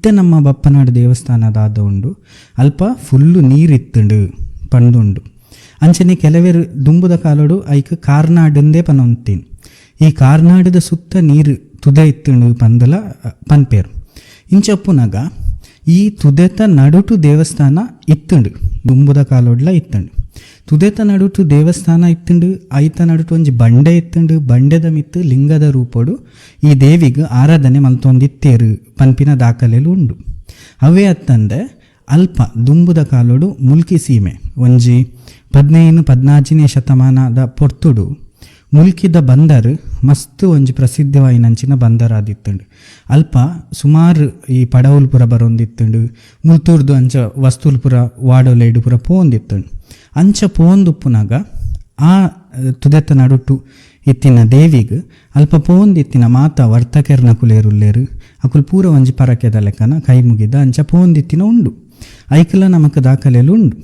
ಇತ್ತೆ ನಮ್ಮ ಬಪ್ಪನಾಡು ದೇವಸ್ಥಾನದಾದ ಉಂಡು ಅಲ್ಪ ಫುಲ್ಲು ನೀರಿತ್ತುಂಡು ಪಂದುಂಡು. ಅಂಚನೆ ಕೆಲವೇರು ದುಂಬುದ ಕಾಲೋಡು ಐಕ್ ಕಾರ್ನಾಡಂದೇ ಪನೊಂತೀನಿ. ಈ ಕಾರ್ನಾಡದ ಸುತ್ತ ನೀರು ತುದೆ ಇತ್ತುಂಡು ಪಂದಲ ಪನ್ಪೇರು. ಇಂಚಪ್ಪುನಗ ಈ ತುದೆತ ನಡುಟು ದೇವಸ್ಥಾನ ಇತ್ತುಂಡು, ದುಂಬುದ ಕಾಲೋಡ್ಲ ಇತ್ತುಂಡು. ತುದೆತ ನಡುಟು ದೇವಸ್ಥಾನ ಇತ್ತುಂಡು, ಐತ ನಡುಟು ಒಂಜಿ ಬಂಡೆ ಇತ್ತುಂಡು. ಬಂಡೆದ ಮಿತ್ತು ಲಿಂಗದ ರೂಪೋಡು ಈ ದೇವಿಗೆ ಆರಾಧನೆ ಮಲ್ತೊಂದಿತ್ತೇರು ಪನ್ಪಿನ ದಾಖಲೆಲು ಉಂಡು. ಅವೇ ಅತ್ತಂದೆ ಅಲ್ಪ ದುಂಬುದ ಕಾಲೋಡು ಮುಲ್ಕಿ ಸೀಮೆ ಒಂಜಿ 15-14ನೇ ಶತಮಾನದ ಪೊರ್ತುಡು ಮುಲ್ಕಿದ ಬಂದರು ಮಸ್ತ್ ಒಂಜಿ ಪ್ರಸಿದ್ಧವಾಯಿನಂಚಿನ ಬಂದರ್ ಆದಿತ್ತುಂಡು. ಅಲ್ಪ ಸುಮಾರು ಈ ಪಡವುಲು ಪುರ ಬರೊಂದಿತ್ತುಂಡು, ಮುಲ್ತೂರ್ದು ಅಂಚ ವಸ್ತುಲು ಪುರ ವಾಡೋಲೇಡು ಪುರ ಪೋಂದಿತ್ತುಂಡು. ಅಂಚ ಪೋಂದುಪ್ಪುನಾಗ ಆ ತುದೆತ ನಡುಟು ಇತ್ತಿನ ದೇವಿಗೆ ಅಲ್ಪ ಪೋಂದಿತ್ತಿನ ಮಾತ ವರ್ತಕೆರ್ನ ಕುಲೇರುಲ್ಲೇರು ಅಕುಲು ಪೂರ ಒಂಜಿ ಪರಕೆದ ಲೆಕ್ಕನ ಕೈ ಮುಗಿದ ಅಂಚ ಪೋಂದಿತ್ತಿನ ಉಂಡು. ಐಕಲ ನಮಕ್ ದಾಖಲೆಲು ಉಂಡು.